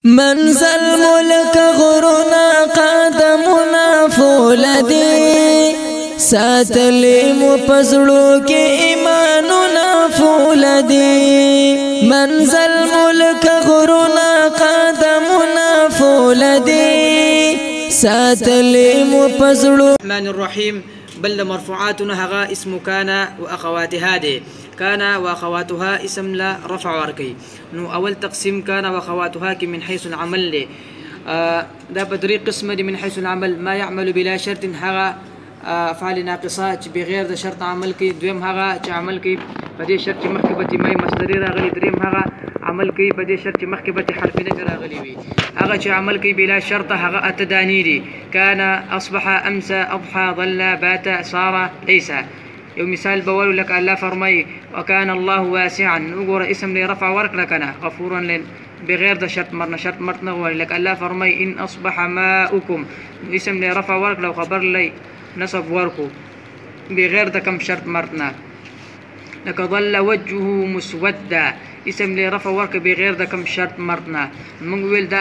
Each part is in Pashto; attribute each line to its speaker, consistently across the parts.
Speaker 1: منزل ملک غرنا قدمنا فولدی ساتلی مو پزړو کې ایماننا فولدی منزل ملک غرنا قدمنا فولدی ساتلی مو پزړو.
Speaker 2: الرحمن الرحيم. بل مرفوعاتنا هغا اسم كان واخواتها دي. كان واخواتها اسم لا رفع وركي نو اول تقسيم كان واخواتها كي من حيث العمل لي دا بدري قسم دي من حيث العمل ما يعمل بلا شرط هغا افعال ناقصات بغير ذا شرط عمل كي دويم هغا عمل كي بدي شرط مخكبتي ماي مصدري راغلي دريم هغا عمل كي بدي شرط مخكبتي حرف نفي راغلي وي هغا عمل كي بلا شرط هغا التدانيري كان اصبح امسى اضحى ظل بات صار ليس. يوم مثال بقول لك الله فرمي وكان الله واسعا نقول اسم لي رفع ورك لكنا غفورا لن بغير ذا شرط مرتنا لك الله فرمي إن أصبح ماؤكم اسم لي رفع ورك لو خبر لي نصب وركو بغير ذا كم شرط مرتنا لك ظل وجهه مسودا اسم لي رفع ورك بغير ذا كم شرط مرتنا منقول ده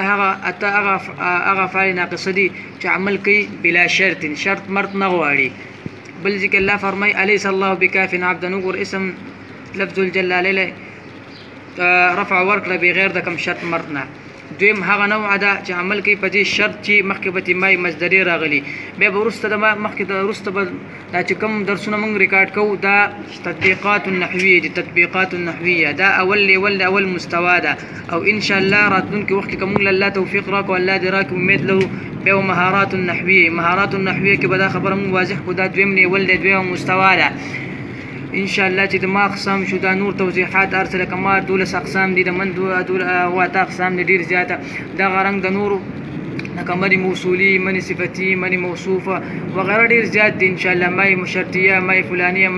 Speaker 2: أغا فعل ناقصدي تعمل كي بلا شرط مرتنا غواري بل ذكر الله فرمي أليس الله بكاف عبدا نقر اسم لفظ الجلالة رفع ورك بغير ذا كم شرط مرتنا دویم هغه نوع ده چې عمل کوي په دې شرط چې مخکې مای مصدري راغلي بیا ورسته د مخکې د ورسته دا چې کوم درسونه موږ ریکارډ کوو دا تطبیقات النحویه دي تطبیقات النحویه دا اول مستوى ده او ان شاء الله راتلونکي وخت کې کوم الله توفیق راکو الله دې راکو امید له بیا مهارات النحویه کې به دا خبره موږ واضح کو دا دویم دویم مستوى ده ان شاء الله چې ما اقسام شو دا نور توضیحات ارسل کمار دولس اقسام دي د من دول واته اقسام دي ډیر زیاته دا غرنګ د نور نکمري موصولي مني صفتي مني موصوفه وغيره ډیر زیات دي ان شاء الله ماي مشرطيه ماي فلانيه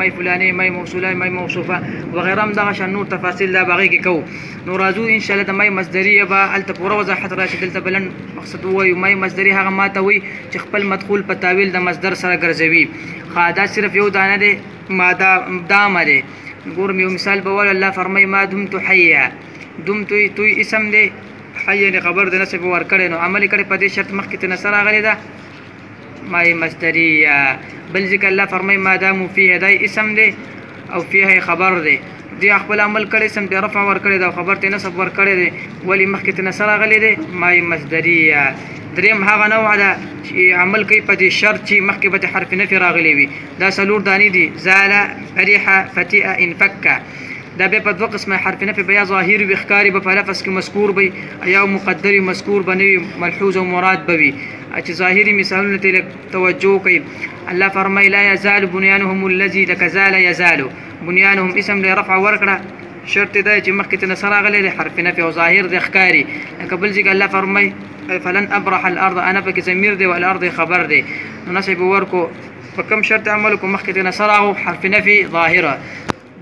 Speaker 2: ماي موصوله ماي موصوفه وغيره هم دغه شان نور تفاصيل دا باغي کې کو نو راځو ان شاء الله د ماي مصدريه به الته پوره وضاحت راشي دلته بلن مقصد وای ماي مصدري هغه ماته وي چې خپل مدخول په تاویل د مصدر سره ګرځوي خادا صرف یو دانه دي ماده دام ده ګورم یو مثال بول الله فرمای ما دمت حیا دمت تو اسم دي حیا نه خبر ده نسب ور کړي نو عمل کړي په دې شرط مخکې ته نصر غلي ده ماي مصدريه بل ذکر الله فرمای ما دام فيه دای اسم دي او فيه خبر دي دي خپل عمل کړي سم دي رفع ور کړي دا خبر ته نسب ور کړي دي ولی مخکې ته نصر غلي دي ماي مصدريه دریم هغه نوع ده چې عمل کوي په دې شرط چې مخکې به حرف نفي راغلی وي دا سلور دانی دي زال فرح فتئ انفك دا به په دوه قسمه حرف نفي بیا ظاهر وي ښکاري به په لفظ کې مذکور وي یا مقدر مذکور بنوي ملحوظ او مراد بوي چې ظاهري مثالونه ته توجه کوي الله فرمای لا يزال بنيانهم الذي لكزال يزال بنيانهم اسم له رفع ورکړه شرط ده چې مخکې ته نصر راغلی دی حرف نفي او ظاهر د ښکاري قبل ذکر الله فرمای فلن ابرح الارض انا بك زمير دي والارض خبر دي نصب وركو فكم شرط عملكم مخكت نصره حرف نفي ظاهره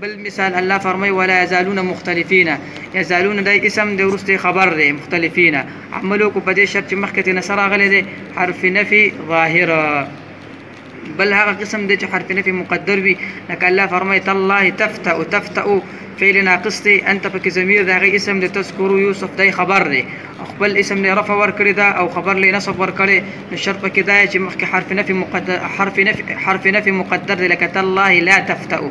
Speaker 2: بل مثال الله فرمي ولا يزالون مختلفين يزالون داي اسم دي ورستي خبر دي مختلفين عملوكم بدي شرط مخكت نصره غلي دي حرف نفي ظاهره بل هذا قسم دي حرف نفي مقدر بي لك الله فرمي تالله تفتأ فعل ناقصتي انت فك ضمير دا غي اسم دي تذكر يوسف داي خبر دي خپل اسم لي رفع ور کړی دا او خبر لي نصب ور کړی نو شرط کې دا چې مخکې حرف نفي مقدر دی لکه تالله لا تفتأ